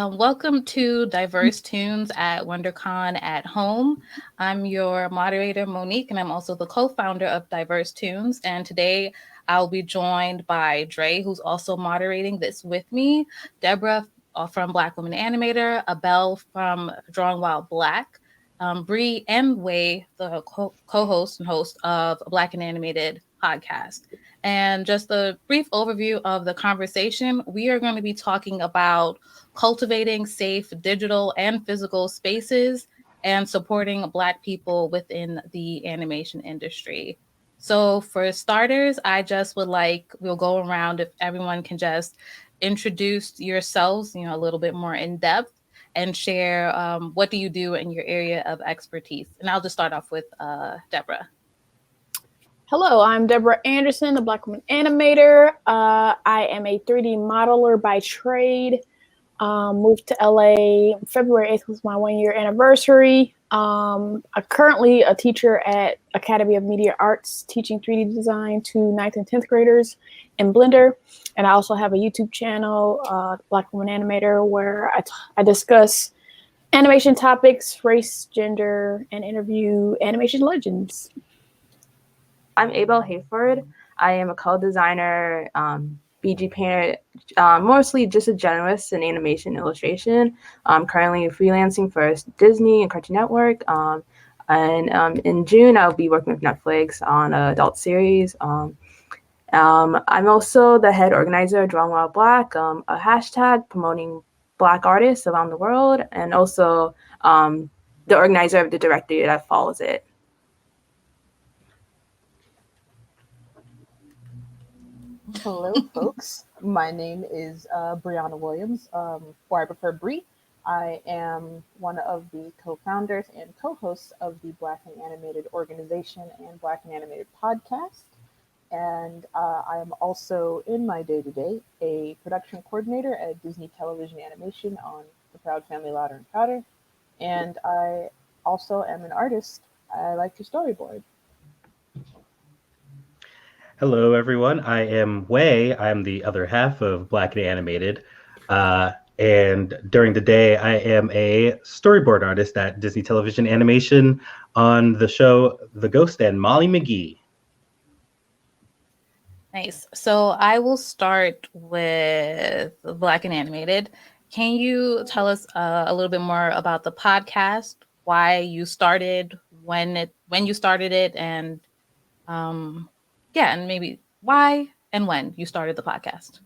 Welcome to DiverseToons at WonderCon at home. I'm your moderator, Monique, and I'm also the co-founder of DiverseToons. And today I'll be joined by Dre, who's also moderating this with me, Deborah from BlkWomnAnimator, Abelle from Drawing While Black, Bree and Wei, the co-host and host of a Black and Animated podcast. And just a brief overview of the conversation, we are going to be talking about cultivating safe digital and physical spaces and supporting Black people within the animation industry. So for starters, I just would we'll go around if everyone can just introduce yourselves, a little bit more in depth and share what do you do in your area of expertise. And I'll just start off with Deborah. Hello, I'm Deborah Anderson, the BlkWomnAnimator. I am a 3D modeler by trade. Moved to LA. February 8th was my 1-year anniversary. I'm currently a teacher at Academy of Media Arts, teaching 3D design to 9th and 10th graders in Blender. And I also have a YouTube channel, BlkWomnAnimator, where I discuss animation topics, race, gender, and interview animation legends. I'm Abelle Hayford. I am a color designer, BG painter, mostly just a generalist in animation illustration. I'm currently freelancing for Disney and Cartoon Network. And in June, I'll be working with Netflix on an adult series. I'm also the head organizer of Drawing While Black, a hashtag promoting Black artists around the world, and also the organizer of the directory that follows it. Hello, folks. My name is Brianna Williams, or I prefer Bree. I am one of the co-founders and co-hosts of the Black and Animated organization and Black and Animated podcast. And I am also, in my day-to-day, a production coordinator at Disney Television Animation on The Proud Family Louder and Prouder. And I also am an artist. I like to storyboard. Hello, everyone. I am Wei. I'm the other half of Black and Animated. And during the day, I am a storyboard artist at Disney Television Animation on the show The Ghost and Molly McGee. Nice. So I will start with Black and Animated. Can you tell us a little bit more about the podcast, why you started, when you started it, and and maybe why and when you started the podcast?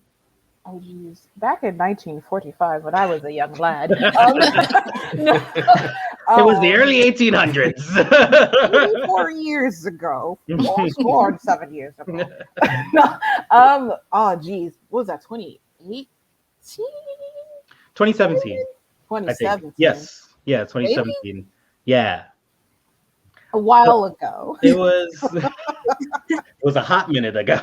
Oh, geez. Back in 1945, when I was a young lad. It was the early 1800s. 4 years ago. Or 7 years ago. Oh, geez. What was that, 2018? 2017. 2017. Yes. Yeah, 2017. Maybe? Yeah. A while ago. It was a hot minute ago.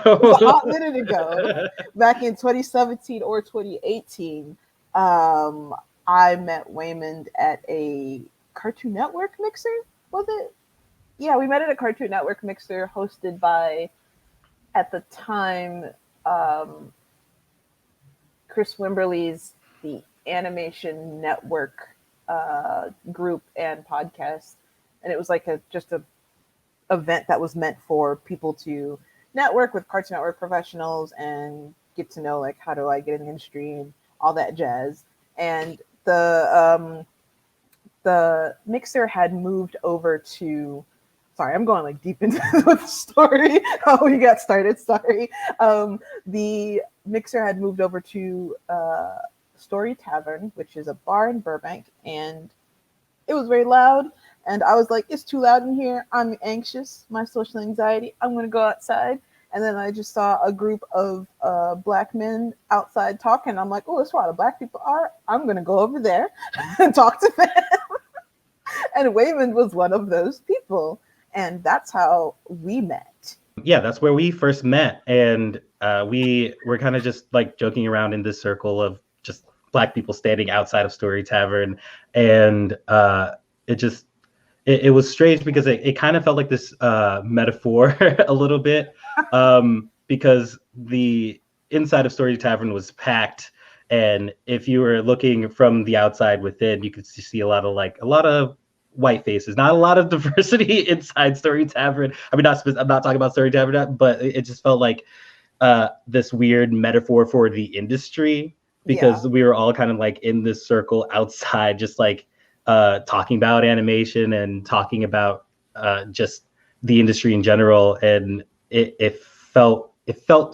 Back in 2017 or 2018, I met Waymond at a Cartoon Network mixer, was it? Yeah, we met at a Cartoon Network mixer hosted by, at the time, Chris Wimberly's The Animation Network group and podcast. And it was like just a event that was meant for people to network with Cartoon Network professionals and get to know, like, how do I get in the industry and all that jazz. And the mixer had moved over to, sorry, I'm going like deep into the story, how we got started, sorry. The mixer had moved over to Story Tavern, which is a bar in Burbank, and it was very loud. And I was like, it's too loud in here. I'm anxious, my social anxiety. I'm going to go outside. And then I just saw a group of Black men outside talking. I'm like, oh, that's where all the Black people are. I'm going to go over there and talk to them. And Waymond was one of those people. And that's how we met. Yeah, that's where we first met. And we were kind of just like joking around in this circle of just Black people standing outside of Story Tavern. And it was strange because it kind of felt like this metaphor a little bit, because the inside of Story Tavern was packed And if you were looking from the outside within, you could see a lot of white faces, not a lot of diversity inside Story Tavern. I mean, I'm not talking about Story Tavern, but it just felt like this weird metaphor for the industry, because we were all kind of like in this circle outside, just like talking about animation and talking about just the industry in general. And it felt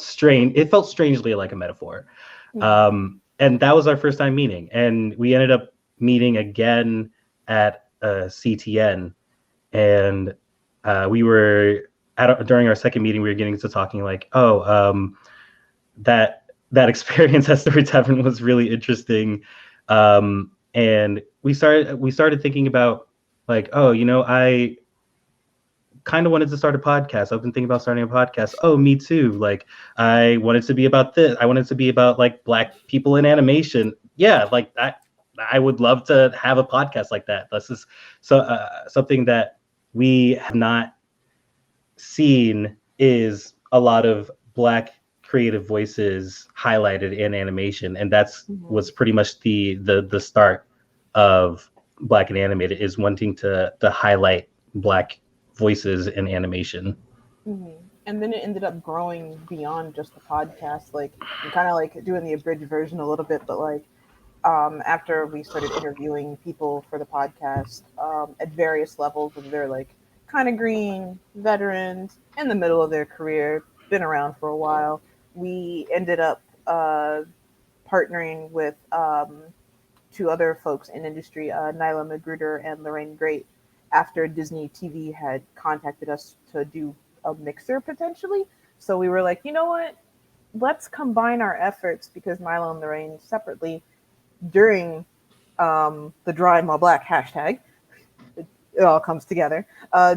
strange. It felt strangely like a metaphor. And that was our first time meeting. And we ended up meeting again at CTN. And we were during our second meeting, we were getting to talking like, that experience at Story Tavern was really interesting. And we started thinking about like, I kind of wanted to start a podcast. I've been thinking about starting a podcast. Oh, me too. Like, I wanted to be about this. I wanted to be about like Black people in animation. Yeah, like I would love to have a podcast like that. This is something that we have not seen, is a lot of Black creative voices highlighted in animation, and was pretty much the start of Black and Animated, is wanting to highlight Black voices in animation. And then it ended up growing beyond just the podcast. Like, I'm kind of like doing the abridged version a little bit, but like after we started interviewing people for the podcast at various levels, whether they're like kind of green, veterans, in the middle of their career, been around for a while, we ended up partnering with two other folks in industry, Nyla Magruder and Lorraine Great, after Disney TV had contacted us to do a mixer potentially. So we were like, you know what? Let's combine our efforts, because Nyla and Lorraine separately, during the Drawing While Black hashtag, it all comes together,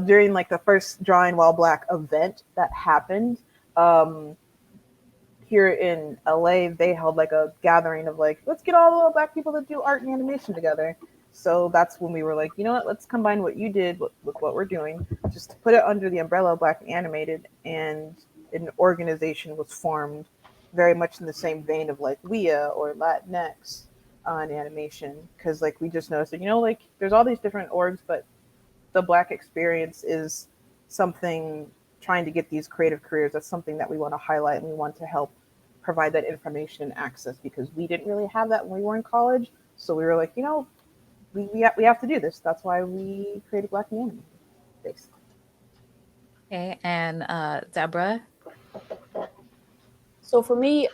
during like the first Drawing While Black event that happened here in LA, they held like a gathering of like, let's get all the Black people that do art and animation together. So that's when we were like, you know what, let's combine what you did with what we're doing, just to put it under the umbrella of Black and Animated. And an organization was formed very much in the same vein of like WIA or Latinx on animation. Because like we just noticed that, like there's all these different orgs, but the Black experience is something, trying to get these creative careers, that's something that we want to highlight, and we want to help provide that information and access, because we didn't really have that when we were in college. So we were like, we have to do this. That's why we created Black and Animated, basically. Okay, and Deborah? So for me,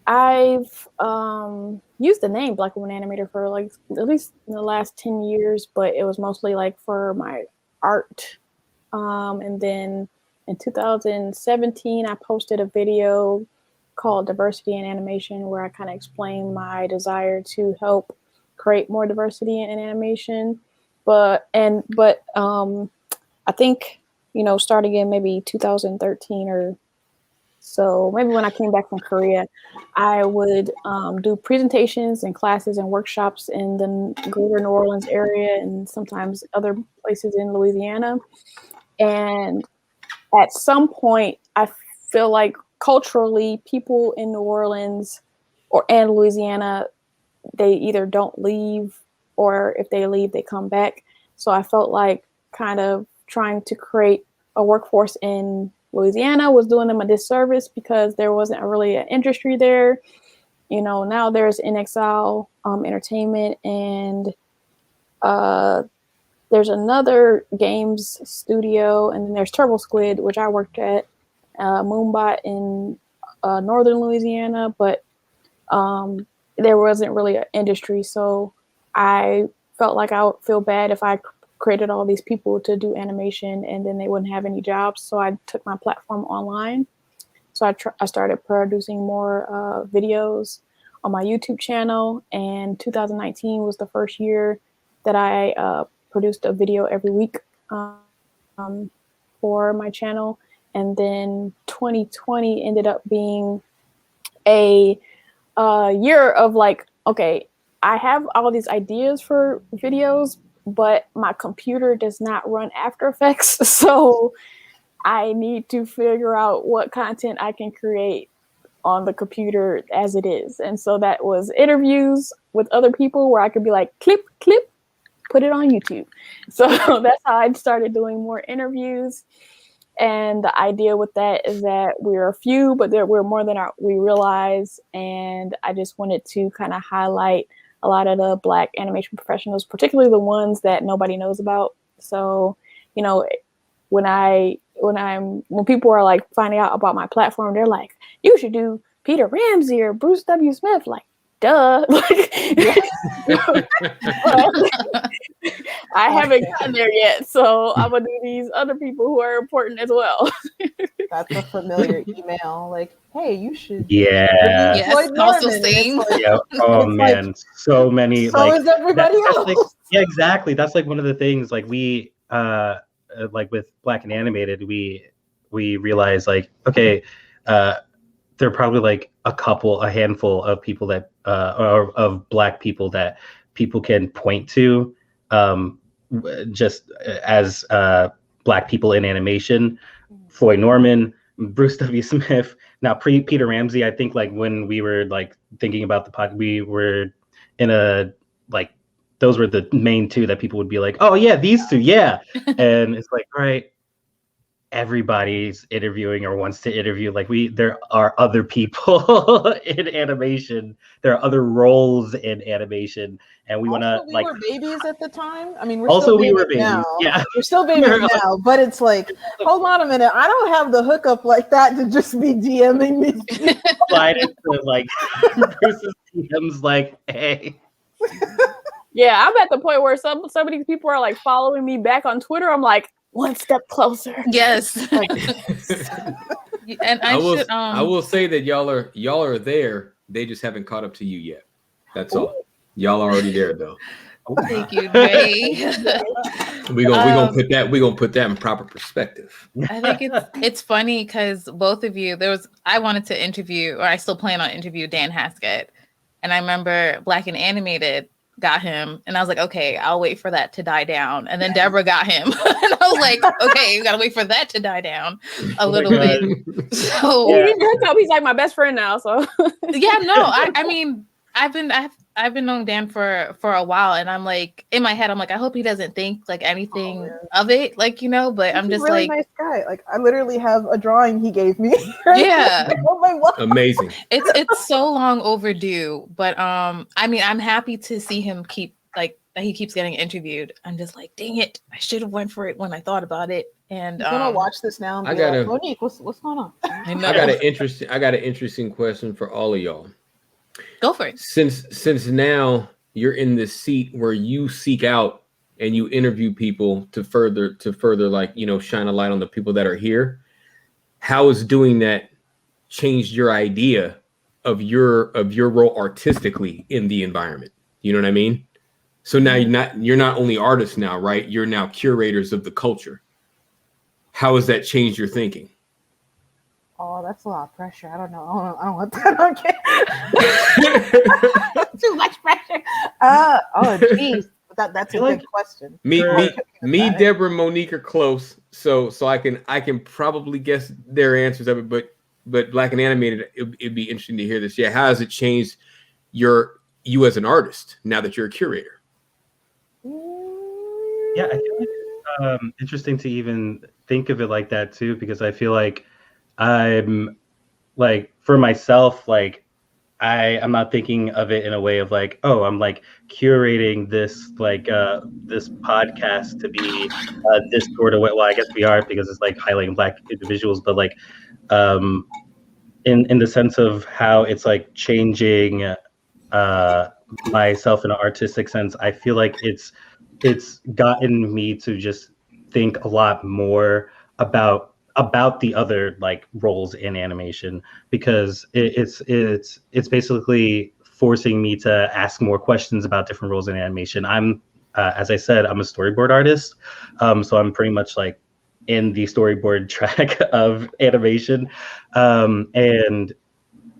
I've used the name BlkWomnAnimator for like at least in the last 10 years, but it was mostly like for my art. And then in 2017, I posted a video called Diversity in Animation, where I kind of explained my desire to help create more diversity in animation. But I think, starting in maybe 2013 or so, maybe when I came back from Korea, I would do presentations and classes and workshops in the greater New Orleans area, and sometimes other places in Louisiana. And at some point, I feel like culturally, people in New Orleans and Louisiana, they either don't leave, or if they leave, they come back. So I felt like kind of trying to create a workforce in Louisiana was doing them a disservice, because there wasn't really an industry there. Now there's NXL Entertainment, and there's another games studio, and then there's Turbo Squid, which I worked at, Moonbot in northern Louisiana, but there wasn't really an industry. So I felt like I would feel bad if I created all these people to do animation and then they wouldn't have any jobs. So I took my platform online. So I started producing more videos on my YouTube channel, and 2019 was the first year that I produced a video every week for my channel. And then 2020 ended up being a year of like, okay, I have all these ideas for videos, but my computer does not run After Effects. So I need to figure out what content I can create on the computer as it is. And so that was interviews with other people where I could be like, clip, put it on YouTube. So that's how I started doing more interviews. And the idea with that is that we're a few, but we're more than we realize. And I just wanted to kind of highlight a lot of the Black animation professionals, particularly the ones that nobody knows about. So, you know, when people are like finding out about my platform, they're like, you should do Peter Ramsey or Bruce W. Smith. Like, duh. I haven't gotten there yet, so I'm gonna do these other people who are important as well. That's a familiar email. Like, hey, you should. Yeah. Yes, also same. Like, Yeah. Oh man, like, so many. so is everybody else. Like, yeah, exactly. That's like one of the things. Like we, like with Black and Animated, we realize like, okay, there are probably like a handful of people that of Black people that people can point to, just as Black people in animation. Floyd Norman, Bruce W. Smith. Now Peter Ramsey. I think like when we were like thinking about the pod, we were in a like those were the main two that people would be like, oh yeah, these two, yeah. And it's like, all right, everybody's interviewing or wants to interview. Like there are other people in animation. There are other roles in animation, and we want to like. We were babies at the time. I mean, we're Also, still we were babies babies. now. Yeah, we're still babies now. But it's like, hold on a minute. I don't have the hookup like that to just be DMing me. slide into like Bruce's DMs. Like, hey. Yeah, I'm at the point where some of these people are like following me back on Twitter. I'm like, one step closer. Yes. And I will say that y'all are there. They just haven't caught up to you yet. That's all. Y'all are already there though. Thank you, Dre. we gonna put that in proper perspective. I think it's funny because both of you, I wanted to interview, or I still plan on interview Dan Haskett, and I remember Black and Animated got him, and I was like, okay, I'll wait for that to die down. And then Deborah got him, and I was like, okay, we gotta wait for that to die down a little bit. So he's like my best friend now. So yeah, no, I mean, I've been knowing Dan for a while, and I'm like, in my head, I'm like, I hope he doesn't think like anything of it, like, you know, but I'm just a really like, nice guy. Like, I literally have a drawing he gave me. Yeah. Oh my God. Amazing. It's so long overdue, but I mean, I'm happy to see him he keeps getting interviewed. I'm just like, dang it, I should have went for it when I thought about it. And I'm gonna watch this now and be like, Monique, what's going on? I got an interesting question for all of y'all. Go for it. Since now you're in this seat where you seek out and you interview people to further like, you know, shine a light on the people that are here, how has doing that changed your idea of your role artistically in the environment? You know what I mean? So now you're not only artists now, right? You're now curators of the culture. How has that changed your thinking? Oh, that's a lot of pressure. I don't know. I don't want that on camera. Too much pressure. Oh, geez. That's a good question. Me, Deborah, and Monique are close, so I can probably guess their answers of it. But Black and Animated, it'd be interesting to hear this. Yeah, how has it changed you as an artist now that you're a curator? Yeah, I think it's interesting to even think of it like that too, because I feel like I'm like, for myself, like I'm not thinking of it in a way of like, oh, I'm like curating this like this podcast to be this sort of way. Well, I guess we are, because it's like highlighting Black individuals, but like in the sense of how it's like changing myself in an artistic sense. I feel like it's gotten me to just think a lot more about the other like roles in animation, because it's basically forcing me to ask more questions about different roles in animation. I'm as I said, I'm a storyboard artist, so I'm pretty much like in the storyboard track of animation, and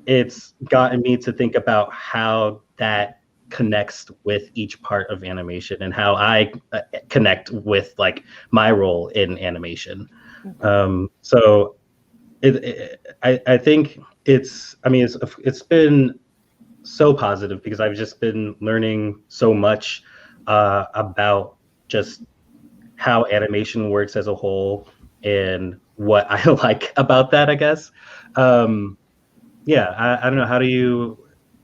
it's gotten me to think about how that connects with each part of animation and how I connect with like my role in animation. So I think it's been so positive because I've just been learning so much about just how animation works as a whole and what I like about that, I guess. Yeah, I don't know.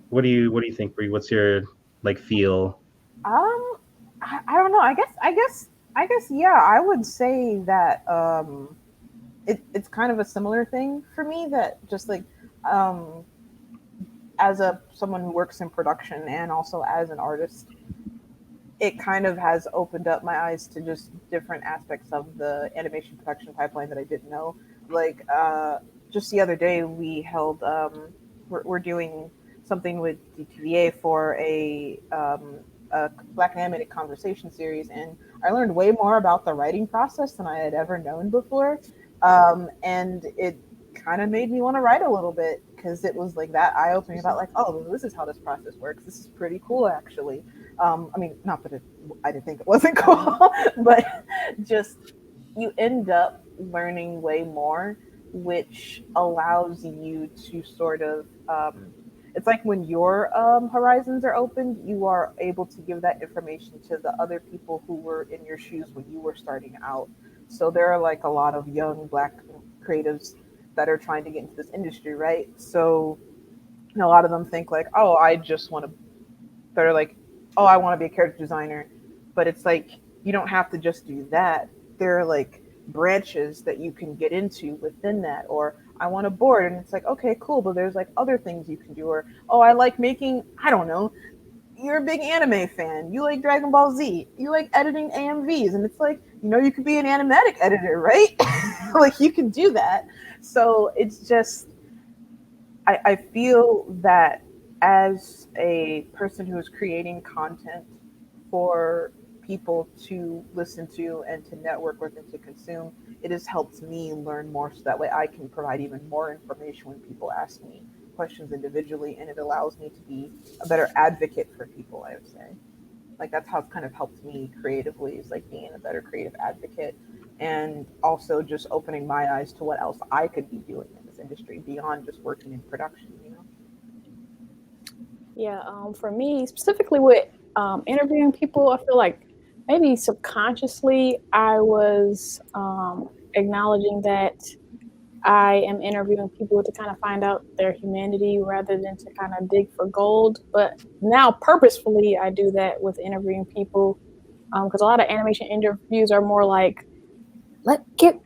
What do you think, Bree? What's your like feel? I don't know. I guess yeah. I would say that it's kind of a similar thing for me. That just like um, as a someone who works in production and also as an artist, it kind of has opened up my eyes to just different aspects of the animation production pipeline that I didn't know. Like just the other day, we're doing something with DTVA for a Black Animated Conversation series, and I learned way more about the writing process than I had ever known before, and it kind of made me want to write a little bit because it was like that eye opening about like, oh, this is how this process works. This is pretty cool, actually. I mean, not that I didn't think it wasn't cool, but just you end up learning way more, which allows you to sort of. It's like when your horizons are opened, you are able to give that information to the other people who were in your shoes when you were starting out. So there are like a lot of young Black creatives that are trying to get into this industry, right? So a lot of them think like, oh, I just want to. They're like, oh, I want to be a character designer, but it's like you don't have to just do that. There are like branches that you can get into within that, or I want a board, and it's like, okay, cool, but there's like other things you can do, or oh, I like making, I don't know, you're a big anime fan, you like Dragon Ball Z, you like editing AMVs, and it's like, you could be an animatic editor, right? Like you can do that. So it's just, I feel that as a person who is creating content for people to listen to and to network with and to consume, it has helped me learn more so that way I can provide even more information when people ask me questions individually, and it allows me to be a better advocate for people, I would say. Like that's how it's kind of helped me creatively, is like being a better creative advocate and also just opening my eyes to what else I could be doing in this industry beyond just working in production. Yeah, for me specifically with interviewing people, I feel like maybe subconsciously I was acknowledging that I am interviewing people to kind of find out their humanity rather than to kind of dig for gold. But now purposefully I do that with interviewing people because a lot of animation interviews are more like, give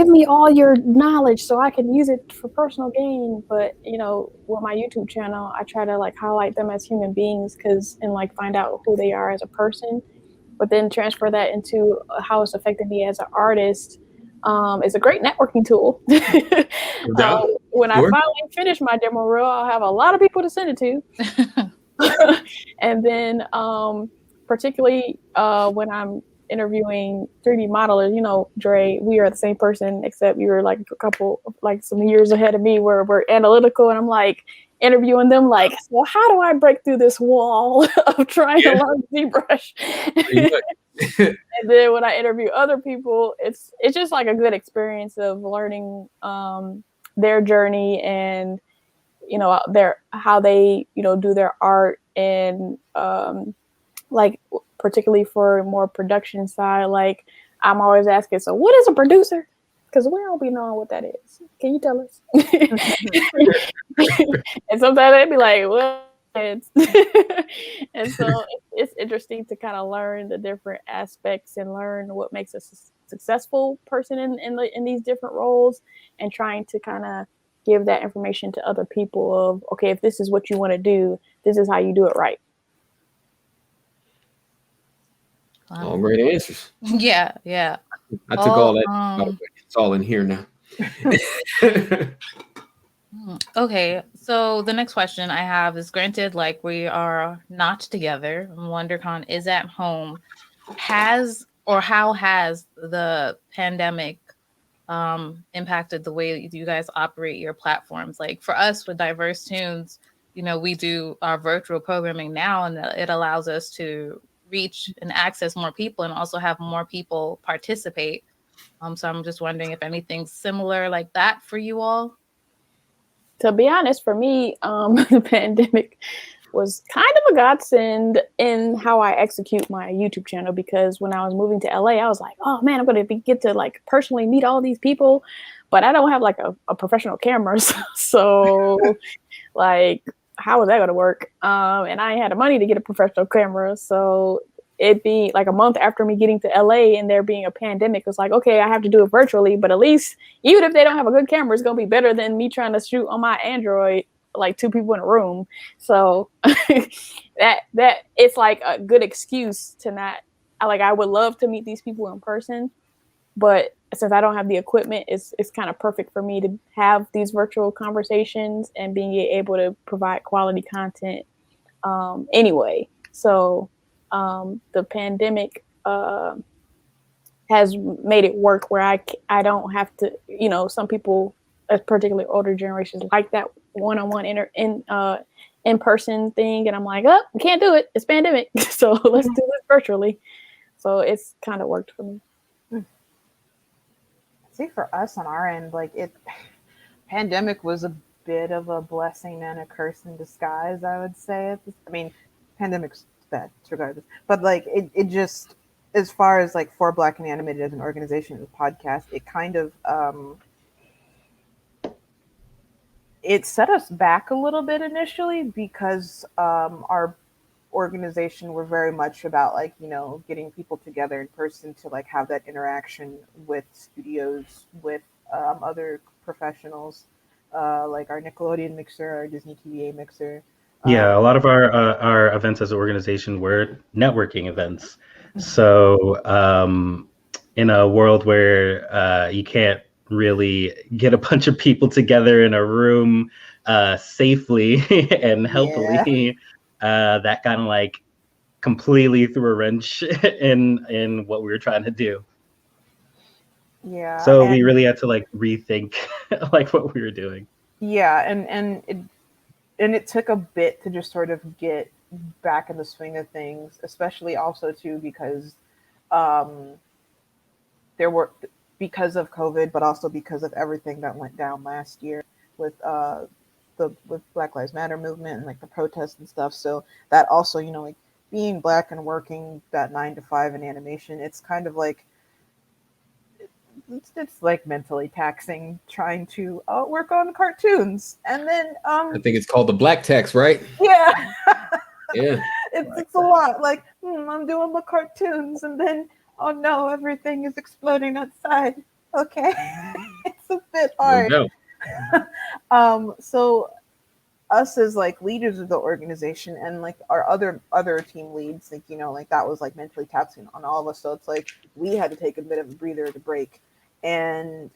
me all your knowledge so I can use it for personal gain. But with my YouTube channel, I try to like highlight them as human beings and like find out who they are as a person, but then transfer that into how it's affected me as an artist. Is a great networking tool. No doubt. When Sure. I finally finish my demo reel, I'll have a lot of people to send it to. And then particularly when I'm interviewing 3D modelers, Dre, we are the same person, except you're like a couple, like some years ahead of me where we're analytical, and I'm like interviewing them like, well, how do I break through this wall of trying to learn ZBrush? And then when I interview other people, it's just like a good experience of learning their journey and how they do their art, and like particularly for more production side, like I'm always asking, so what is a producer? Because we don't be knowing what that is. Can you tell us? And sometimes they'd be like, well, and so it's interesting to kind of learn the different aspects and learn what makes a successful person in these different roles, and trying to kind of give that information to other people of, okay, if this is what you want to do, this is how you do it right. All great answers. Yeah. I took all that. It's all in here now. Okay, so the next question I have is, granted, like we are not together, WonderCon is at home. How has the pandemic impacted the way you guys operate your platforms? Like for us with DiverseToons, we do our virtual programming now, and it allows us to reach and access more people and also have more people participate. So I'm just wondering if anything's similar like that for you all. To be honest, for me, the pandemic was kind of a godsend in how I execute my YouTube channel, because when I was moving to LA, I was like, oh man, I'm going to get to like personally meet all these people, but I don't have like a professional camera. So like, how is that going to work? And I had the money to get a professional camera. So it being like a month after me getting to LA and there being a pandemic, it's like, okay, I have to do it virtually, but at least even if they don't have a good camera, it's going to be better than me trying to shoot on my Android, like 2 people in a room. So that it's like a good excuse to not, I would love to meet these people in person, but since I don't have the equipment, it's kind of perfect for me to have these virtual conversations and being able to provide quality content anyway. So the pandemic has made it work where I don't have to, some people, particularly older generations, like that one-on-one in-person thing, and I'm like, oh, we can't do it, it's pandemic, so let's do it virtually. So it's kind of worked for me. See, for us on our end, pandemic was a bit of a blessing and a curse in disguise, I would say. I mean, pandemic's bad regardless, but it just, as far as like for Black and Animated as an organization, as a podcast, it kind of it set us back a little bit initially, because our organization were very much about getting people together in person to have that interaction with studios, with other professionals, like our Nickelodeon mixer, our Disney TVA mixer. Yeah, a lot of our events as an organization were networking events. So in a world where you can't really get a bunch of people together in a room safely and healthily, that kind of completely threw a wrench in what we were trying to do. Yeah. So we really had to rethink what we were doing. Yeah, and it took a bit to just sort of get back in the swing of things, especially also too because because of COVID, but also because of everything that went down last year with with Black Lives Matter movement and the protests and stuff. So that also, being Black and working that 9 to 5 in animation, it's kind of it's mentally taxing trying to work on cartoons. And then I think it's called the black text, right? Yeah. Yeah. It's a lot. I'm doing my cartoons, and then oh no, everything is exploding outside. Okay. It's a bit hard. No. So us as leaders of the organization and our other team leads, that was mentally taxing on all of us. So it's we had to take a bit of a breather to break and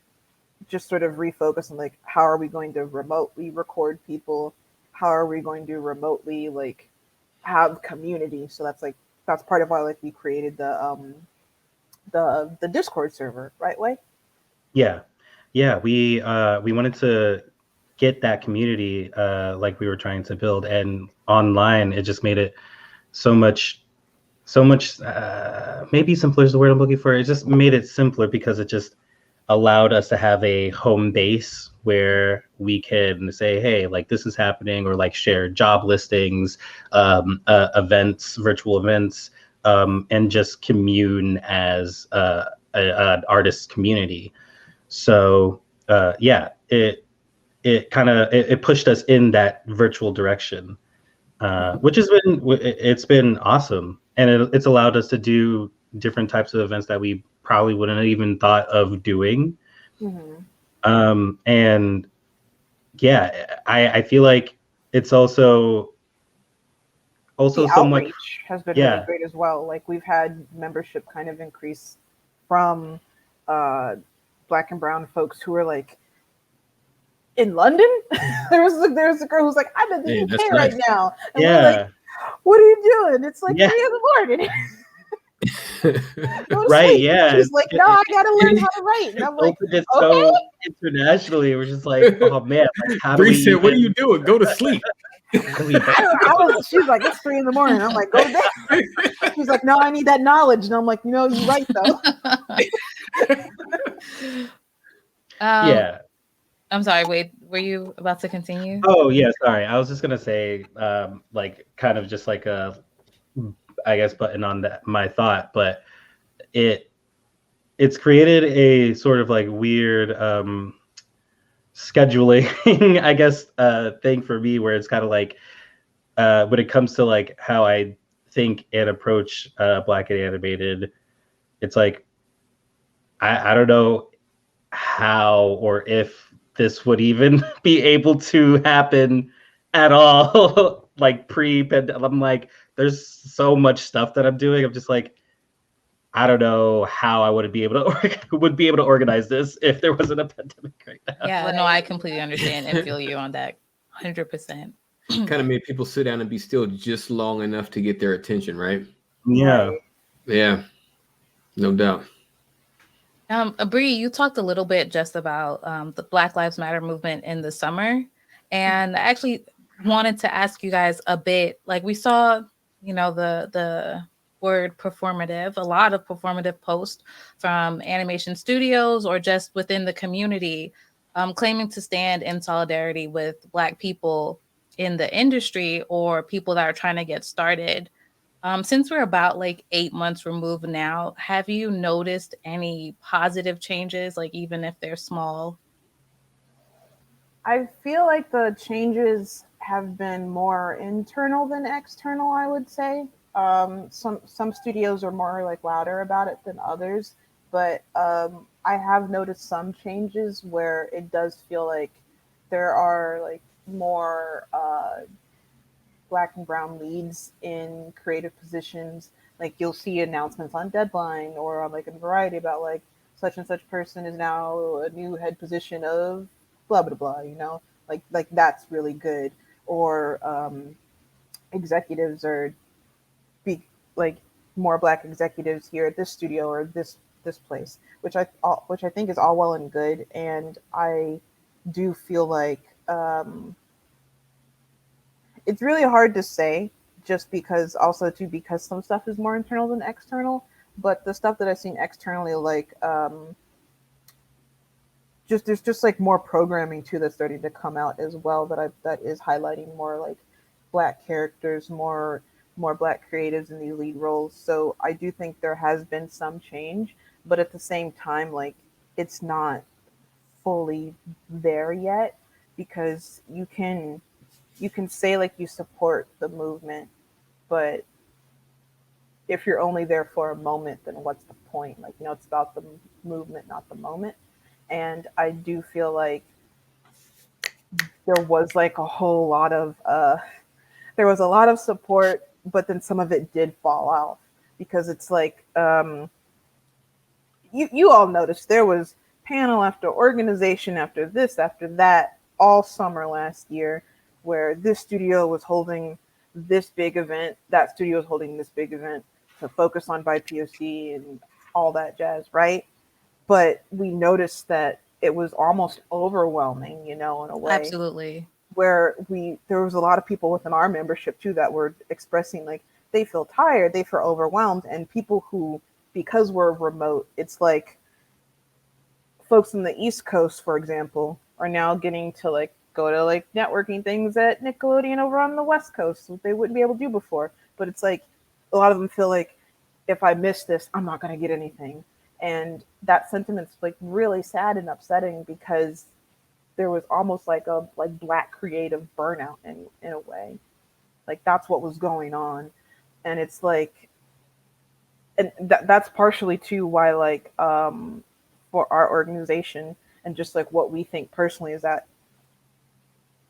just sort of refocus on how are we going to remotely record people? How are we going to remotely have community? So that's part of why we created the Discord server, right, Way? Yeah. We wanted to get that community we were trying to build, and online it just made it so much maybe simpler is the word I'm looking for. It just made it simpler because it just allowed us to have a home base where we can say, hey, this is happening, or share job listings, events, virtual events, and just commune as an artist community. So it pushed us in that virtual direction, which it's been awesome, and it's allowed us to do different types of events that we probably wouldn't have even thought of doing. Mm-hmm. And yeah, I feel like it's also the somewhat outreach has been really great as well. We've had membership kind of increase from Black and brown folks who are in London. there's a girl who's I'm in the UK right now, and we're what are you doing? It's 3 in the morning. Right, yeah. She's no, I gotta learn how to write. And I'm it's okay. So internationally, we're just oh man, how do we said, what are you doing? Go to sleep. She's it's 3 in the morning. I'm go to bed. She's no, I need that knowledge. And I'm you're right though. Yeah. I'm sorry, wait, were you about to continue? Oh yeah, sorry. I was just gonna say, like, kind of just like I guess, button on that my thought, but it's created a sort of like weird scheduling, I guess, thing for me, where it's kind of like when it comes to like how I think and approach Black and Animated, it's like I don't know how or if this would even be able to happen at all. Like pre-pandemic, I'm like, there's so much stuff that I'm doing. I'm just like, I don't know how I would be able to organize this if there wasn't a pandemic right now. Yeah, no, I completely understand and feel you on that, 100%. Kind of made people sit down and be still just long enough to get their attention, right? Yeah. Right. Yeah, no doubt. Bree, you talked a little bit just about the Black Lives Matter movement in the summer, and I actually wanted to ask you guys a bit. Like we saw, the word performative, a lot of performative posts from animation studios or just within the community, claiming to stand in solidarity with Black people in the industry or people that are trying to get started. Since we're about like 8 months removed now, have you noticed any positive changes, like even if they're small? I feel like the changes have been more internal than external, I would say. Some studios are more like louder about it than others, but I have noticed some changes where it does feel like there are like more Black and brown leads in creative positions. Like you'll see announcements on Deadline or on like in Variety about like such and such person is now a new head position of blah blah blah. Like that's really good. Or executives are be like more Black executives here at this studio or this place, which I think is all well and good, and I do feel like it's really hard to say just because some stuff is more internal than external, but the stuff that I've seen externally, like just there's just like more programming too that's starting to come out as well that is highlighting more like Black characters, more Black creatives in these lead roles. So I do think there has been some change, but at the same time, like it's not fully there yet, because you can say like you support the movement, but if you're only there for a moment, then what's the point? Like, it's about the movement, not the moment. And I do feel like there was like a whole lot of there was a lot of support, but then some of it did fall out, because it's like you all noticed there was panel after organization after this after that all summer last year, where this studio was holding this big event, that studio was holding this big event to focus on BIPOC and all that jazz, right? But we noticed that it was almost overwhelming, in a way. Absolutely. Where there was a lot of people within our membership too that were expressing like they feel tired, they feel overwhelmed, and people who, because we're remote, it's like folks in the East Coast, for example, are now getting to like go to like networking things at Nickelodeon over on the West Coast, what they wouldn't be able to do before. But it's like a lot of them feel like, if I miss this, I'm not going to get anything. And that sentiment's like really sad and upsetting, because there was almost like a Black creative burnout in a way. Like that's what was going on. And it's like, and that's partially too why like for our organization and just like what we think personally is that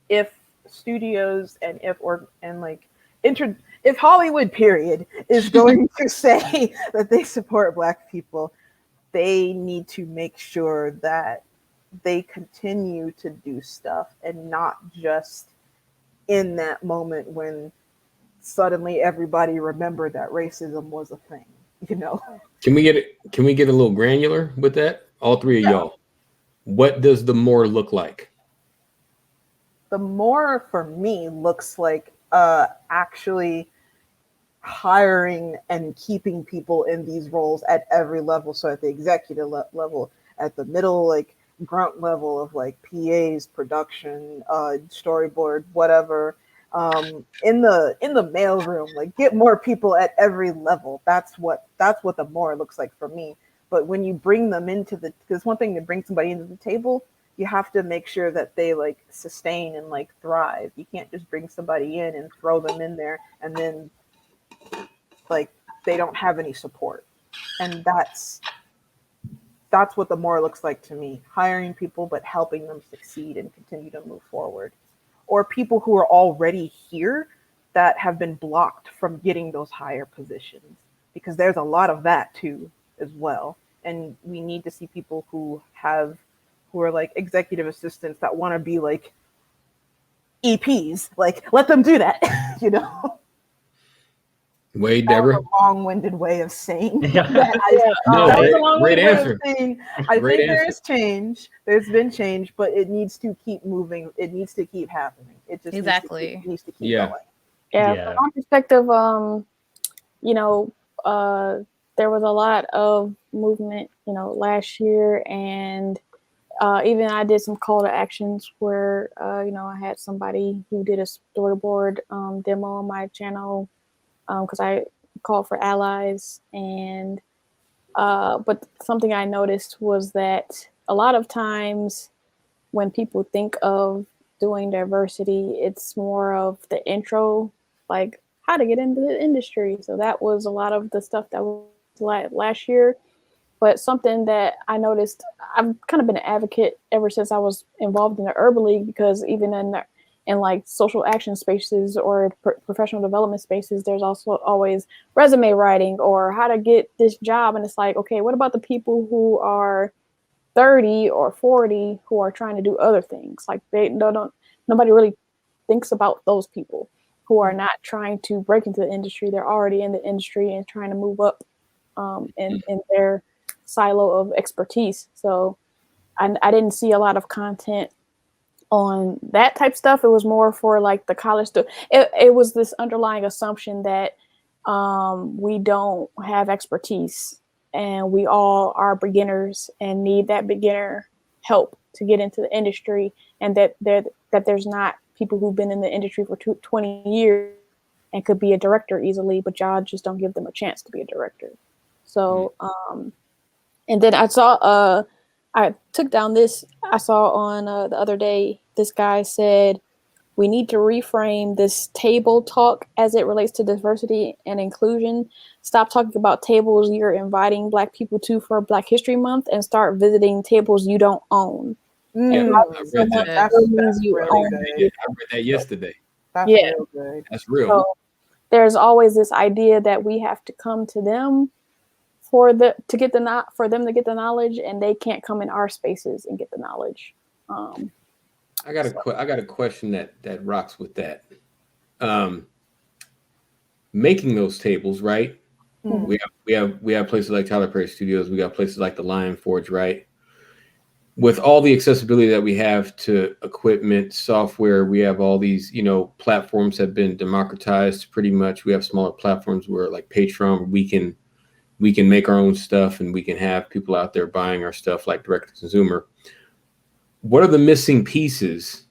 if studios and if Hollywood period is going to say that they support Black people, they need to make sure that they continue to do stuff, and not just in that moment when suddenly everybody remembered that racism was a thing, Can we get a little granular with that? All three of y'all. What does the more look like? The more for me looks like actually hiring and keeping people in these roles at every level. So at the executive level, at the middle, like grunt level of like PAs, production, storyboard, whatever. In the mailroom, like get more people at every level. That's what the more looks like for me. But when you bring them into because one thing to bring somebody into the table, you have to make sure that they like sustain and like thrive. You can't just bring somebody in and throw them in there and then like they don't have any support. And that's what the more looks like to me. Hiring people but helping them succeed and continue to move forward. Or people who are already here that have been blocked from getting those higher positions, because there's a lot of that too as well. And we need to see people who are like executive assistants that want to be like EPs. Like, let them do that, you know? Wait, That was Deborah. a long-winded way of saying Yeah. that. No, That was a long-winded great way of answer. saying, I Great think there answer. is change. There's been change, but it needs to keep moving. It needs to keep happening. It just Exactly. needs to keep Yeah. going. Yeah, Yeah. from my perspective, you know, there was a lot of movement, you know, last year, and even I did some call to actions where, you know, I had somebody who did a storyboard demo on my channel because I called for allies, and but something I noticed was that a lot of times when people think of doing diversity, it's more of the intro, like how to get into the industry. So that was a lot of the stuff that was last year. But something that I noticed, I've kind of been an advocate ever since I was involved in the Urban League, because even in like social action spaces or professional development spaces, there's also always resume writing or how to get this job. And it's like, okay, what about the people who are 30 or 40 who are trying to do other things? Like nobody really thinks about those people who are not trying to break into the industry. They're already in the industry and trying to move up in their silo of expertise. So I didn't see a lot of content on that type stuff. It was more for like the college student. It was this underlying assumption that we don't have expertise and we all are beginners and need that beginner help to get into the industry, and that there's not people who've been in the industry for 20 years and could be a director easily, but y'all just don't give them a chance to be a director. So and then I saw I took down this, I saw on the other day, this guy said, we need to reframe this table talk as it relates to diversity and inclusion. Stop talking about tables you're inviting Black people to for Black History Month and start visiting tables you don't own. Yeah, I read that. That's really good. Yeah, I read that yesterday. That's real good. That's real. So there's always this idea that we have to come to them for them to get the knowledge, and they can't come in our spaces and get the knowledge. I got a question that rocks with that. Making those tables, right? Mm-hmm. We have places like Tyler Perry Studios. We got places like the Lion Forge, right? With all the accessibility that we have to equipment, software, we have all these, you know, platforms have been democratized pretty much. We have smaller platforms where like Patreon, we can make our own stuff and we can have people out there buying our stuff like direct to consumer. What are the missing pieces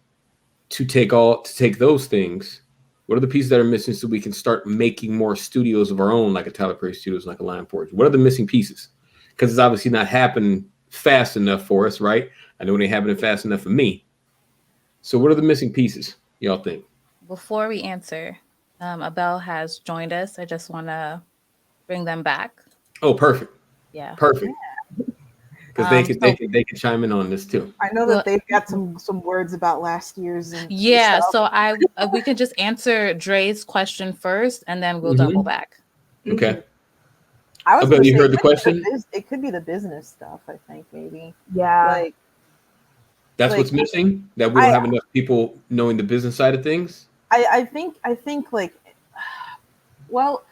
to take those things? What are the pieces that are missing so we can start making more studios of our own, like a Tyler Perry Studios, like a Lion Forge? What are the missing pieces? Because it's obviously not happening fast enough for us, right? I know it ain't happening fast enough for me. So what are the missing pieces, y'all think? Before we answer, Abelle has joined us. I just want to bring them back. Oh, perfect. Yeah. Perfect. Because they could chime in on this too. I know that they've got some words about last year's. And stuff. So we could just answer Dre's question first, and then we'll double back. Okay. I was you heard the question. It could be the business stuff. I think maybe. Yeah. Like that's what's missing. That we don't have enough people knowing the business side of things. I think like, well,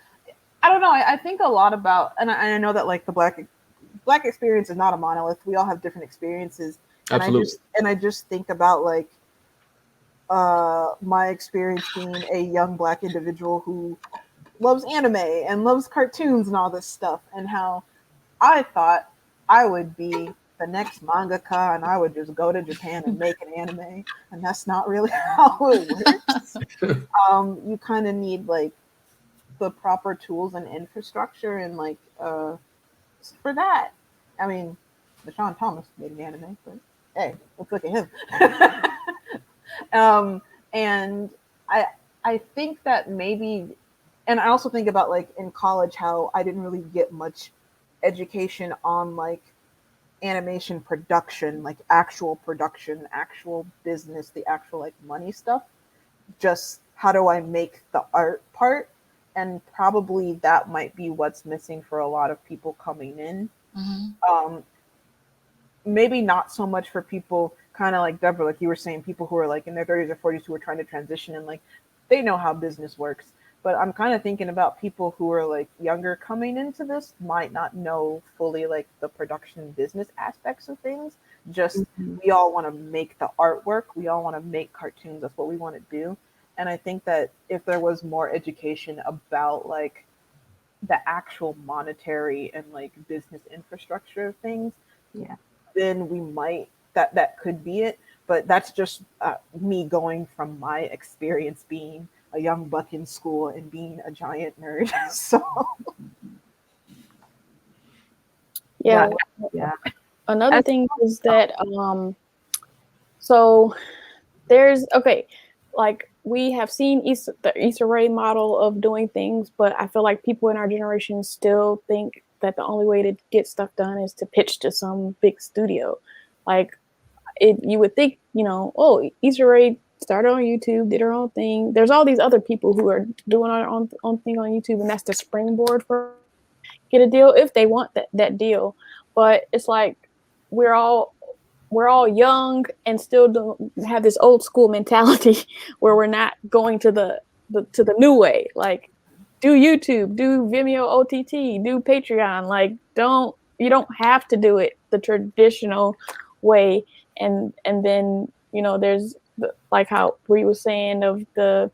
I don't know. I think a lot about, and I know that like the Black experience is not a monolith. We all have different experiences. Absolutely. And I just think about like my experience being a young Black individual who loves anime and loves cartoons and all this stuff, and how I thought I would be the next mangaka and I would just go to Japan and make an anime, and that's not really how it works. You kind of need like the proper tools and infrastructure and like for that. I mean, Deshaun Thomas made an anime, but hey, let's look at him. And I think that maybe, and I also think about like in college how I didn't really get much education on like animation production, like actual production, actual business, the actual like money stuff. Just how do I make the art part? And probably that might be what's missing for a lot of people coming in. Maybe not so much for people kind of like Deborah, like you were saying, people who are like in their 30s or 40s who are trying to transition and like they know how business works. But I'm kind of thinking about people who are like younger coming into this might not know fully like the production business aspects of things. Just we all want to make the artwork. We all want to make cartoons. That's what we want to do. And I think that if there was more education about like the actual monetary and like business infrastructure of things, then we might, that could be it. But that's just me going from my experience being a young buck in school and being a giant nerd. So yeah. Another thing is that so there's like we have seen the Issa Rae model of doing things, but I feel like people in our generation still think that the only way to get stuff done is to pitch to some big studio. Like you would think, oh, Issa Rae started on YouTube, did her own thing. There's all these other people who are doing their own thing on YouTube, and that's the springboard for get a deal if they want that deal. But it's like we're all young and still don't have this old school mentality where we're not going to the new way. Like do YouTube, do Vimeo OTT, do Patreon. Like you don't have to do it the traditional way. And then there's like how Bree was saying of the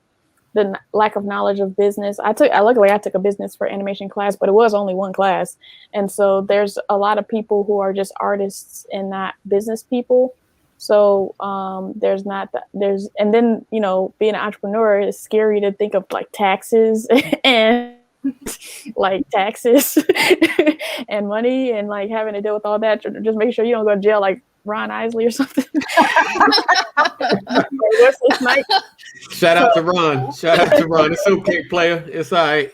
lack of knowledge of business. Luckily I took a business for animation class, but it was only one class. And so there's a lot of people who are just artists and not business people. So and then, being an entrepreneur is scary to think of like taxes and like taxes and money and like having to deal with all that. Just make sure you don't go to jail like Ron Isley or something. Shout out to Ron. It's okay, player. It's all right.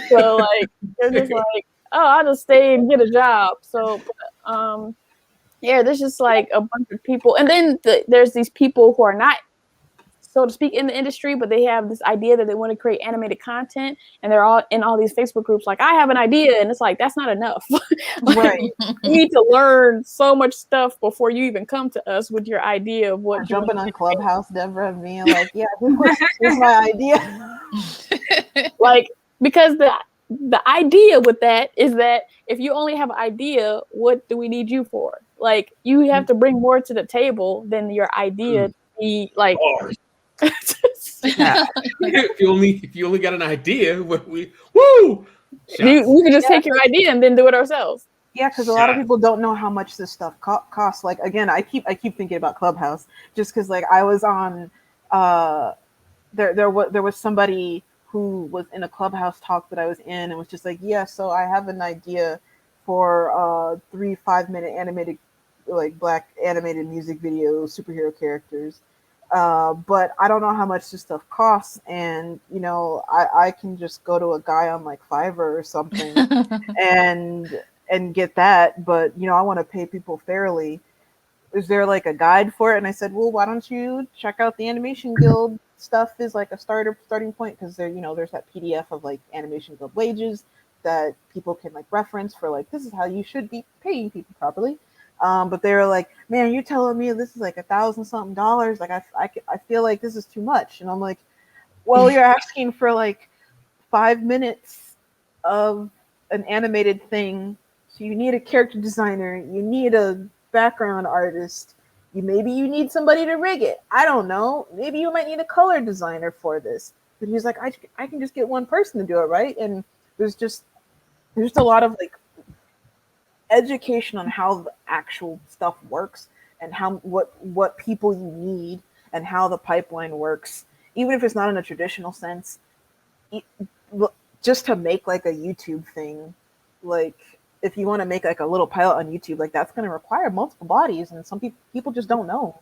So like they're just like, oh, I'll just stay and get a job. So there's just like a bunch of people, and then there's these people who are not, so to speak, in the industry, but they have this idea that they want to create animated content, and they're all in all these Facebook groups like, I have an idea, and it's like, that's not enough. Right. You need to learn so much stuff before you even come to us with your idea of what jumping on Clubhouse, Deborah, being like, yeah, here's my idea. Like, because the idea with that is that if you only have an idea, what do we need you for? Like, you have to bring more to the table than your idea to be like. If you only got an idea, we can just take your idea and then do it ourselves. Yeah, because a lot of people don't know how much this stuff costs. Like, again, I keep thinking about Clubhouse just because like I was on there was somebody who was in a Clubhouse talk that I was in and was just like, yeah, so I have an idea for 3 5-minute animated, like Black animated music videos, superhero characters. But I don't know how much this stuff costs, and I can just go to a guy on like Fiverr or something and get that, but I want to pay people fairly. Is there like a guide for it? And I said, well, why don't you check out the Animation Guild stuff is like a starting point, because there's that PDF of like Animation Guild wages that people can like reference for like, this is how you should be paying people properly. But they were like, man, you're telling me this is like $1,000-something. Like I feel like this is too much. And I'm like, well, you're asking for like 5 minutes of an animated thing. So you need a character designer. You need a background artist. Maybe you need somebody to rig it. I don't know. Maybe you might need a color designer for this. But he's like, I can just get one person to do it, right? And there's just a lot of like education on how the actual stuff works and how what people you need and how the pipeline works, even if it's not in a traditional sense, e- just to make like a YouTube thing, like if you want to make like a little pilot on YouTube, like that's going to require multiple bodies, and some people just don't know.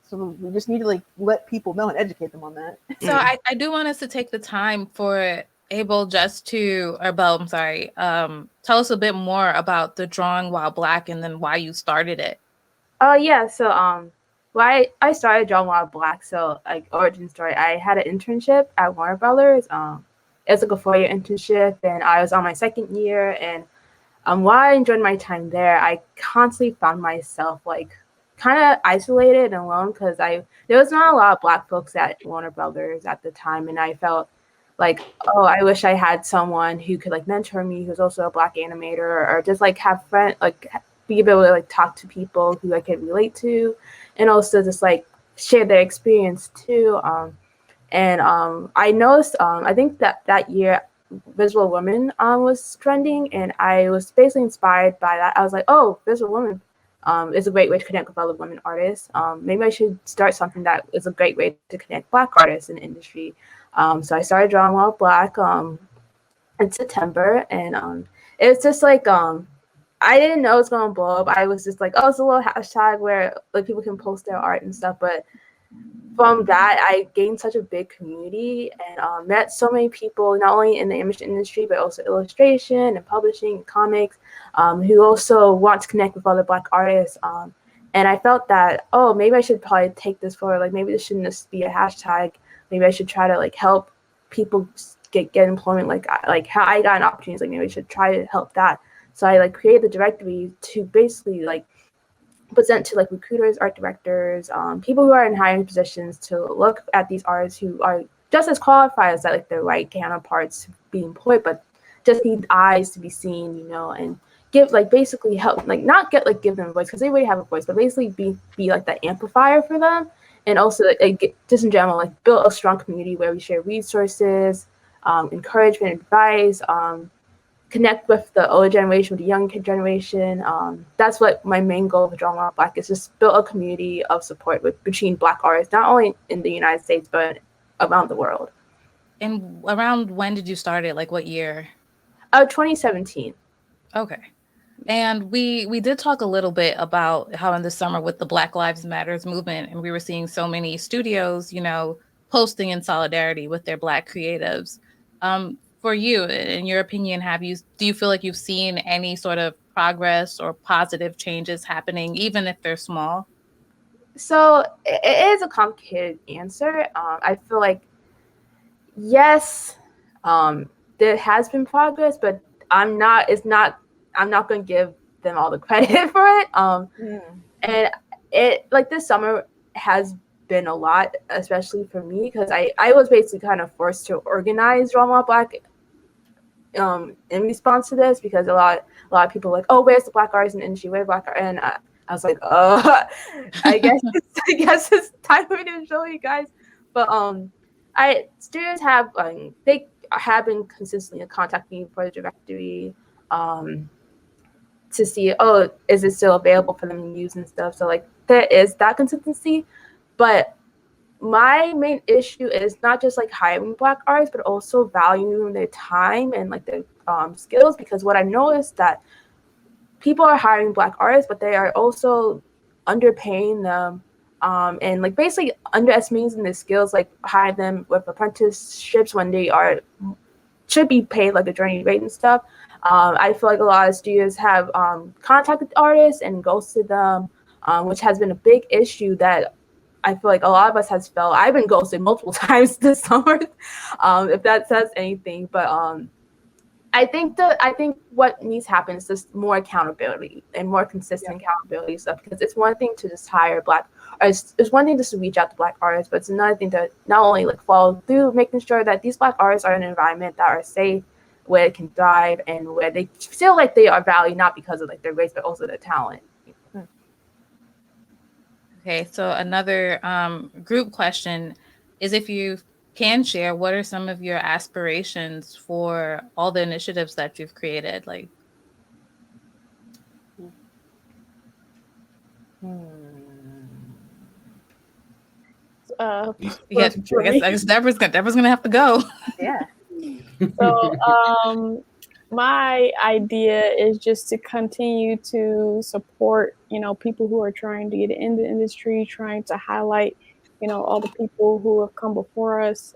So we just need to like let people know and educate them on that. So I do want us to take the time for Abel just to, or Belle, I'm sorry, tell us a bit more about the Drawing While Black and then why you started it. Oh yeah, so well, I started Drawing While Black, so like origin story. I had an internship at Warner Brothers. It was like a 4-year internship, and I was on my second year. And while I enjoyed my time there, I constantly found myself like kind of isolated and alone because there was not a lot of Black folks at Warner Brothers at the time, and I felt like, oh, I wish I had someone who could like mentor me, who's also a Black animator, or just like have friend like be able to like talk to people who I could relate to, and also just like share their experience too. I noticed I think that year Visual Woman was trending, and I was basically inspired by that. I was like, oh, Visual Woman is a great way to connect with other women artists. Maybe I should start something that is a great way to connect Black artists in the industry. So I started Drawing While Black in September, and it's just like I didn't know it was gonna blow up. I was just like, oh, it's a little hashtag where like people can post their art and stuff. But from that, I gained such a big community and met so many people, not only in the image industry, but also illustration and publishing and comics, who also want to connect with other Black artists. And I felt that, oh, maybe I should probably take this forward. Like maybe this shouldn't just be a hashtag. Maybe I should try to like help people get employment. Like how I got an opportunity. Like maybe I should try to help that. So I like created the directory to basically like present to like recruiters, art directors, people who are in hiring positions to look at these artists who are just as qualified as like their white counterparts to be employed, but just need eyes to be seen, you know, and give like basically help, like not get like give them a voice because they already have a voice, but basically be like the amplifier for them, and also like just in general like build a strong community where we share resources, encouragement, advice, connect with the older generation, with the young generation. That's what my main goal of Drawing While Black is, just build a community of support between Black artists, not only in the United States, but around the world. And around when did you start it? Like what year? 2017. Okay. And we did talk a little bit about how in the summer with the Black Lives Matters movement, and we were seeing so many studios, you know, posting in solidarity with their Black creatives. For you, in your opinion, do you feel like you've seen any sort of progress or positive changes happening, even if they're small? So it is a complicated answer. I feel like yes, there has been progress, but I'm not going to give them all the credit for it. And it like this summer has been a lot, especially for me, because I was basically kind of forced to organize Drawing While Black in response to this, because a lot of people were like, oh, where's the Black artists in the industry? Where's Black art? And I was like, I guess it's time for me to show you guys. But studios have they have been consistently contacting me for the directory to see, oh, is it still available for them to use and stuff. So like there is that consistency, but my main issue is not just like hiring Black artists, but also valuing their time and like their skills, because what I noticed that people are hiring Black artists, but they are also underpaying them and like basically underestimating their skills, like hire them with apprenticeships when they should be paid like a journey rate and stuff. I feel like a lot of studios have contacted artists and ghosted them, which has been a big issue that I feel like a lot of us has felt. I've been ghosted multiple times this summer, if that says anything. But I think what needs to happen is just more accountability and more consistent accountability stuff. Because it's one thing to just hire Black artists, it's one thing just to reach out to Black artists, but it's another thing to not only like follow through, making sure that these Black artists are in an environment that are safe, where they can thrive, and where they feel like they are valued, not because of like their race, but also their talent. Okay, so another group question is, if you can share, what are some of your aspirations for all the initiatives that you've created? Like, Yeah, I guess Deborah's gonna have to go. Yeah. So my idea is just to continue to support, people who are trying to get in the industry, trying to highlight, all the people who have come before us,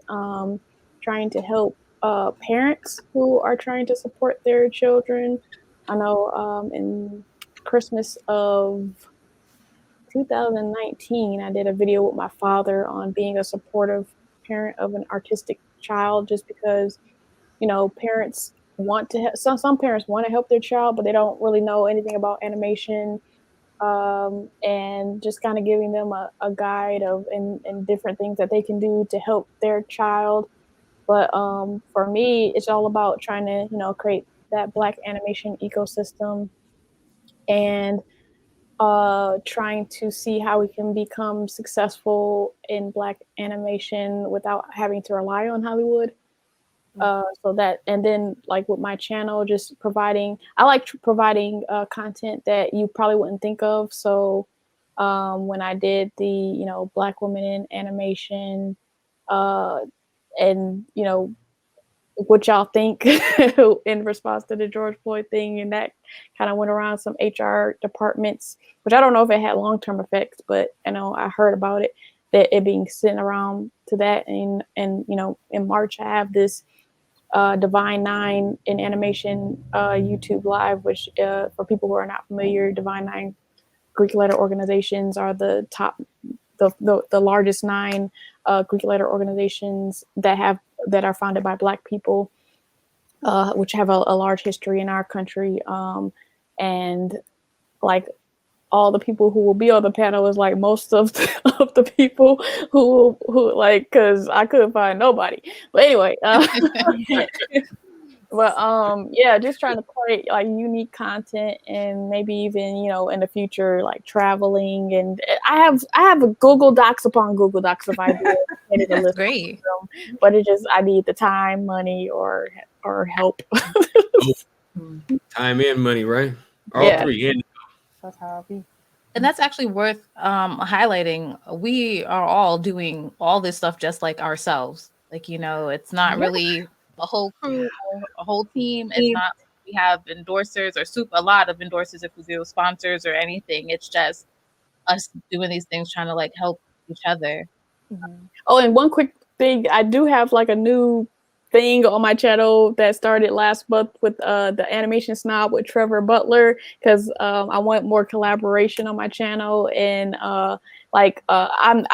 trying to help parents who are trying to support their children. I know in Christmas of 2019, I did a video with my father on being a supportive parent of an artistic child, just because parents want to some parents want to help their child, but they don't really know anything about animation, and just kind of giving them a guide of and different things that they can do to help their child. But for me, it's all about trying to create that Black animation ecosystem, and trying to see how we can become successful in Black animation without having to rely on Hollywood. So that, and then like with my channel, just providing, I like providing content that you probably wouldn't think of. So when I did the, Black women in animation, and what y'all think in response to the George Floyd thing, and that kind of went around some HR departments, which I don't know if it had long-term effects, but I heard about it, that it being sent around to that. And in March I have this Divine Nine in animation YouTube live, which for people who are not familiar, Divine Nine Greek letter organizations are the top, the largest 9 Greek letter organizations that are founded by Black people, which have a large history in our country. And like all the people who will be on the panel is like most of the people who like, because I couldn't find nobody. But anyway, but yeah, just trying to create like unique content, and maybe even in the future like traveling. And I have a Google Docs upon Google Docs of ideas. That's great. But it just, I need the time, money, or help. Time and money, right? All Yeah. 3. And That's how it be. And that's actually worth highlighting. We are all doing all this stuff just like ourselves. Like, it's not really a whole crew or a whole team. It's not, we have endorsers or a lot of endorsers if we do sponsors or anything. It's just us doing these things, trying to like help each other. Mm-hmm. Oh, and one quick thing, I do have like a new thing on my channel that started last month with the Animation Snob with Trevor Butler, because I want more collaboration on my channel. And I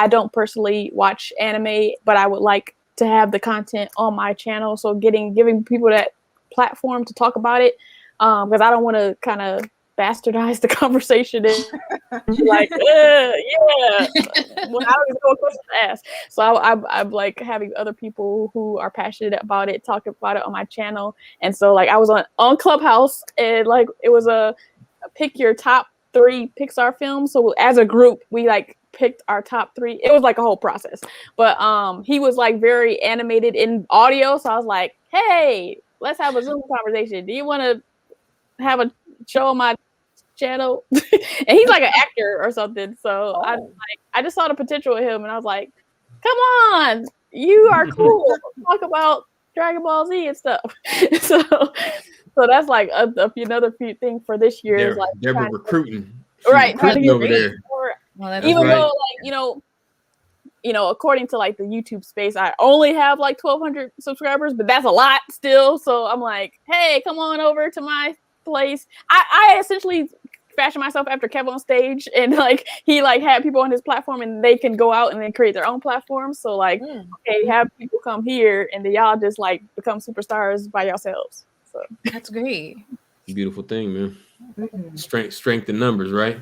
don't personally watch anime, but I would like to have the content on my channel, so giving people that platform to talk about it, because I don't want to kind of bastardize the conversation and like, yeah, well, I don't even know what question to ask. So I'm like having other people who are passionate about it talk about it on my channel. And so like I was on Clubhouse, and like it was a pick your top 3 Pixar films. So as a group, we like picked our top 3. It was like a whole process, but he was like very animated in audio. So I was like, hey, let's have a Zoom conversation. Do you want to have a show on my channel? And he's like an actor or something. So I just saw the potential in him, and I was like, come on, you are cool. Talk about Dragon Ball Z and stuff. So that's like another thing for this year. Is like they're recruiting. Right. Recruiting over there. Even though like, according to like the YouTube space, I only have like 1,200 subscribers, but that's a lot still. So I'm like, hey, come on over to my place. I essentially fashion myself after Kev on stage, and like he like had people on his platform, and they can go out and then create their own platform. So like, okay, have people come here, and then y'all just like become superstars by yourselves. So that's great. Beautiful thing, man. Strength in numbers, right?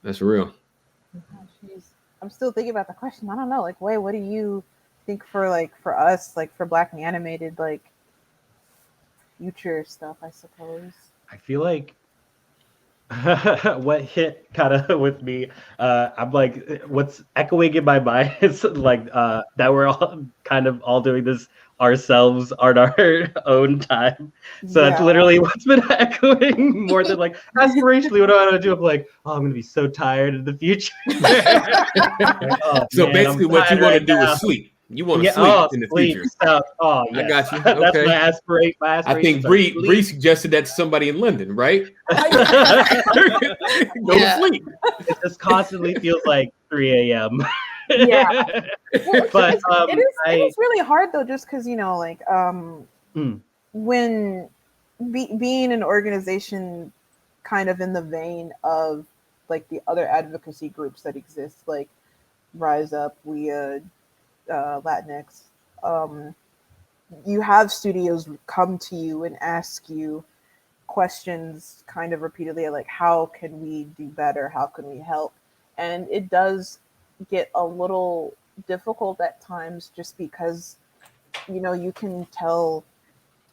That's real. I'm still thinking about the question. I don't know. Like, Wei, what do you think for us, like for Black and animated, like future stuff, I suppose? I feel like what hit kind of with me, I'm like, what's echoing in my mind is like that we're all kind of all doing this ourselves on our own time. So that's Yeah. literally what's been echoing more than like aspirationally what I want to do. I'm like, oh, I'm gonna be so tired in the future. Like, oh, So man, basically, I'm what you tired want to right do now. is sleep. You want to Yeah, sleep oh, in the sleep. future. So, oh, I yes. got you. That's Okay. my aspiration. My I aspirations think are Bree sleep. suggested that to somebody in London, right? Go Yeah. to sleep. It just constantly feels like 3 a.m. Yeah. Well, But it is really hard though, just because like mm, when being an organization kind of in the vein of like the other advocacy groups that exist, like Rise Up, Latinx, um, you have studios come to you and ask you questions kind of repeatedly, like how can we do better, how can we help, and it does get a little difficult at times, just because you can tell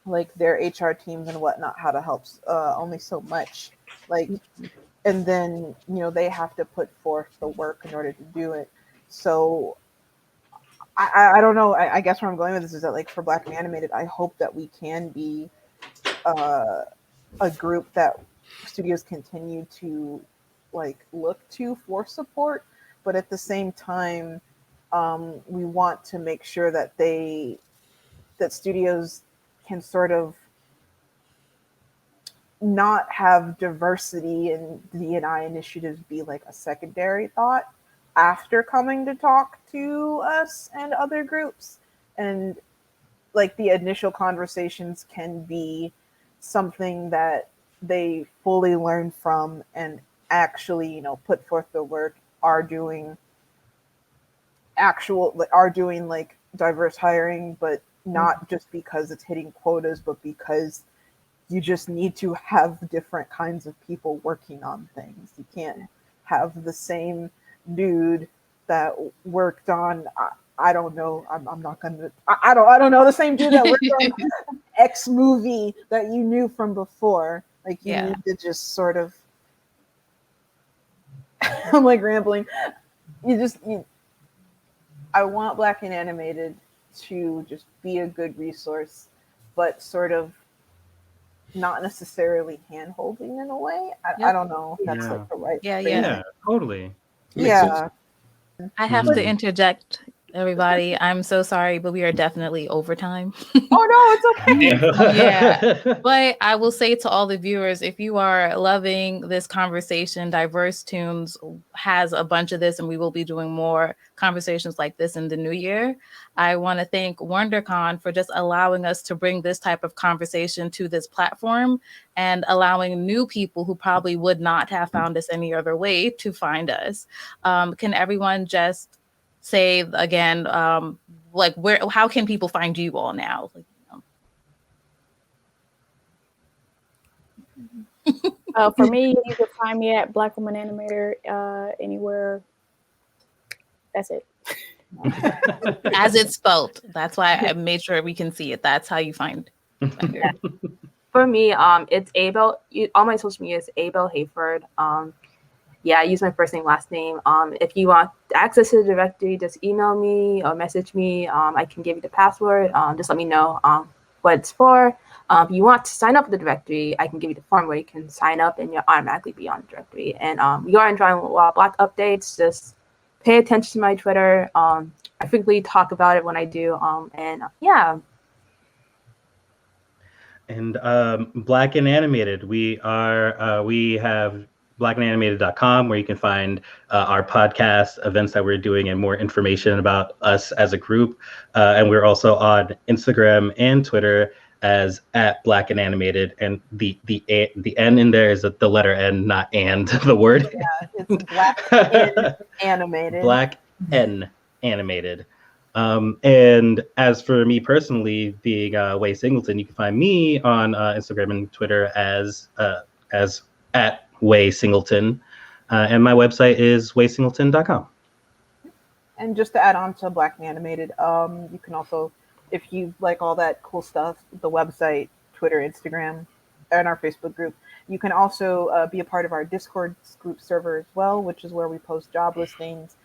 like their HR teams and whatnot how to help only so much, like, and then they have to put forth the work in order to do it. So I don't know. I guess where I'm going with this is that, like, for Black and Animated, I hope that we can be uh, a group that studios continue to like look to for support, but at the same time, we want to make sure that that studios can sort of not have diversity and D&I initiatives be like a secondary thought after coming to talk to us and other groups. And like the initial conversations can be something that they fully learn from and actually, put forth the work, are doing like diverse hiring, but not just because it's hitting quotas, but because you just need to have different kinds of people working on things. You can't have the same dude that worked on I don't know. I'm not gonna. I don't know the same dude that worked on X movie that you knew from before. Like you Yeah. need to just sort of. I'm like rambling. I want Black and Animated to just be a good resource, but sort of not necessarily hand holding in a way. I Yep. don't know if that's yeah, like the right Yeah, phrase. yeah. yeah, totally. Makes sense. Yeah. I have to Mhm. interject, everybody. I'm so sorry, but we are definitely overtime. Oh no, it's okay. Yeah. But I will say to all the viewers, if you are loving this conversation, DiverseToons has a bunch of this, and we will be doing more conversations like this in the new year. I want to thank WonderCon for just allowing us to bring this type of conversation to this platform and allowing new people who probably would not have found us any other way to find us. Can everyone just say again, like how can people find you all now? Like, For me, you can find me at BlkWomnAnimator anywhere. That's it. as it's spelled. That's why I made sure we can see it. That's how you find her. For me, it's Abelle. All my social media is Abelle Hayford. Yeah, I use my first name, last name. If you want access to the directory, just email me or message me. I can give you the password. Just let me know what it's for. If you want to sign up for the directory, I can give you the form where you can sign up and you'll automatically be on the directory. And we are enjoying a lot of Black updates. Just pay attention to my Twitter. I frequently talk about it when I do. And yeah. And Black and Animated, we have BlkWomnAnimator.com, where you can find our podcast, events that we're doing, and more information about us as a group. And we're also on Instagram and Twitter as at Black and Animated, and the N in there is the letter N, not and the word. Yeah, it's Black and Animated. Black N Animated. And as for me personally, being Way Singleton, you can find me on Instagram and Twitter as at Way Singleton, and my website is waysingleton.com. And just to add on to Black and Animated, you can also, if you like all that cool stuff, the website, Twitter, Instagram, and our Facebook group. You can also be a part of our Discord group server as well, which is where we post job listings,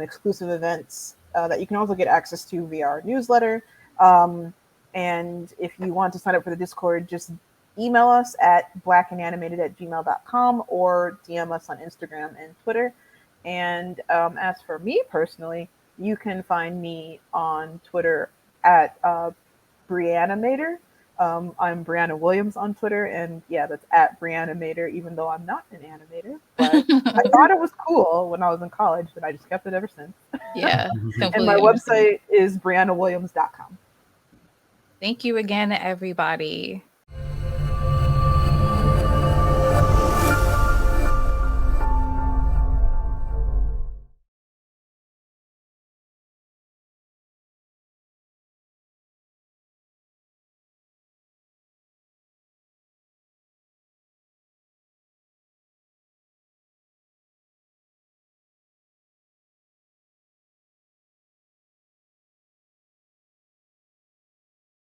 exclusive events that you can also get access to via our newsletter. And if you want to sign up for the Discord, just email us at blkandanimated@gmail.com or DM us on Instagram and Twitter. And as for me personally, you can find me on Twitter at BlkWomnAnimator. I'm Brianna Williams on Twitter, and yeah, that's at BlkWomnAnimator, even though I'm not an animator. But I thought it was cool when I was in college, and I just kept it ever since. Yeah, And my website is briannawilliams.com. Thank you again, everybody.